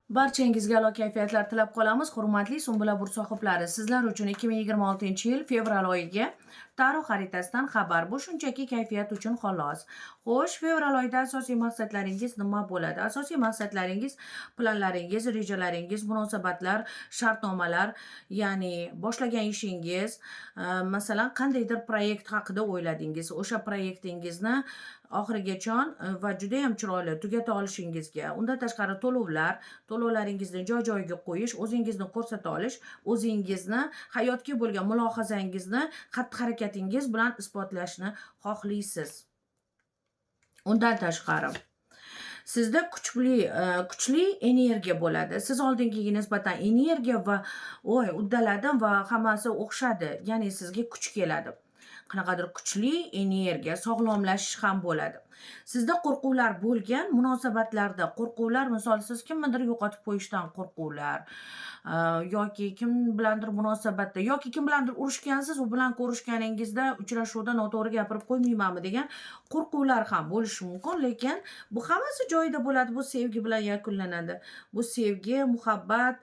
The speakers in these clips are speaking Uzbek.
Barchangizga a'lo kayfiyatlar tilab qolamiz. Hurmatli Sumbula burt sohiblari, sizlar uchun 2026-yil fevral oyiga tarix xaritasidan xabar. Bu shunchaki kayfiyat uchun xolos. Xo'sh, fevral oyida asosiy maqsadlaringiz nima bo'ladi? Asosiy maqsadlaringiz, planlaringiz, rejalaringiz, munosabatlar, shartnomalar, ya'ni boshlagan ishingiz, masalan, qandaydir proyekt haqida o'yladingiz. O'sha proyektingizni oxirigacha va juda ham chiroyli tugata olishingizga, undan tashqari to'lovlaringizni joy-joyiga qo'yish, o'zingizni ko'rsata olish, o'zingizni hayotga bo'lgan mulohazangizni xatti-harakatingiz bilan isbotlashni xohlaysiz. Undan tashqari sizda kuchli energiya bo'ladi. Siz oldingiga nisbatan energiya va uddaladim va hammasi o'xshadi. Ya'ni sizga kuch keladi. Qanaqadir kuchli energiya, sog'lomlashish ham bo'ladi. Sizda qo'rquvlar bo'lgan, munosabatlarda qo'rquvlar, misol siz kimnidir yo'qotib qo'yishdan qo'rquvlar, yoki kim bilandir munosabatda yoki kim bilandir urushgansiz, u bilan ko'rishganingizda uchrashuvda noto'g'ri gapirib qo'ymaymanmi degan qo'rquvlar ham bo'lishi mumkin, lekin bu hammasi joyida bo'ladi. Bu sevgi bilan yakunlanadi. Bu sevgi, muhabbat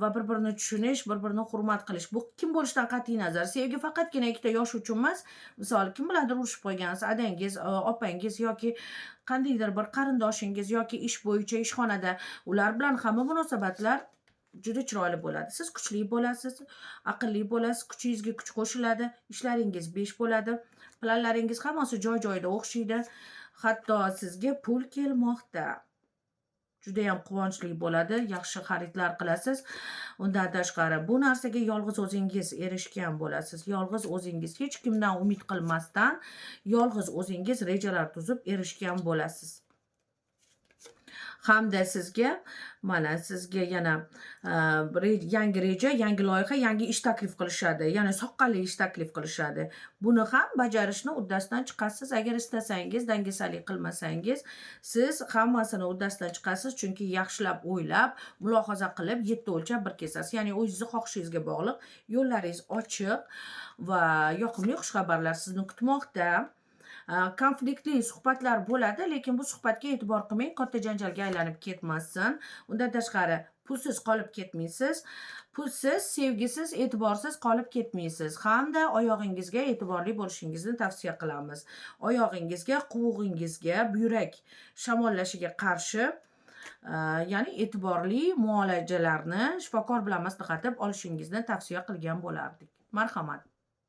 va bir-birini tushunish, bir-birini hurmat qilish. Bu kim bo'lishidan qat'iy nazar. Sevgi faqatgina ikkita yosh uchun emas. Misol kim bilandir urushib qolgansiz, adangiz, opangiz yoki qandaydir bir qarindoshingiz yoki ish bo'yicha ishxonada ular bilan hamma munosabatlar juda chiroyli bo'ladi. Siz kuchli bo'lasiz, aqlli bo'lasiz, kuchingizga kuch qo'shiladi, ishlaringiz besh bo'ladi, planlaringiz hammasi joy-joyida o'xshaydi. Hatto sizga pul kelmoqda. Juda ham quvonchli bo'ladi, yaxshi xaridlar qilasiz. Undan tashqari bu narsaga yolg'iz o'zingiz erishgan bo'lasiz. Yolg'iz o'zingiz hech kimdan umid qilmasdan, yolg'iz o'zingiz rejalar tuzib erishgan bo'lasiz. Hamda sizga yana yangi reja, yangi loyiha, yangi ish taklif qilishadi. Ya'ni soqqali ish taklif qilishadi. Buni ham bajarishni uddasidan chiqasiz. Agar istasangiz, dangasalik qilmasangiz, siz hammasini uddasidan chiqasiz, chunki yaxshilab o'ylab, mulohaza qilib, yetti o'lchab bir kesasiz. Ya'ni o'zingizni xohishingizga bog'liq, yo'llaringiz ochiq va yoqimli xushxabarlar sizni kutmoqda. Konfliktli suhbatlar bo'ladi, lekin bu suhbatga e'tibor qilmang, katta janjalga aylanib ketmasin. Undan tashqari pulsiz qolib ketmaysiz. Pulsiz, sevgisiz, e'tiborsiz qolib ketmaysiz. Hamda oyog'ingizga e'tiborli bo'lishingizni tavsiya qilamiz. Oyog'ingizga, quvug'ingizga, buyrak shamollashiga qarshi ya'ni e'tiborli muolajalarni shifokor bilan maslahatlab olishingizni tavsiya qilgan bo'lardik. Marhamat.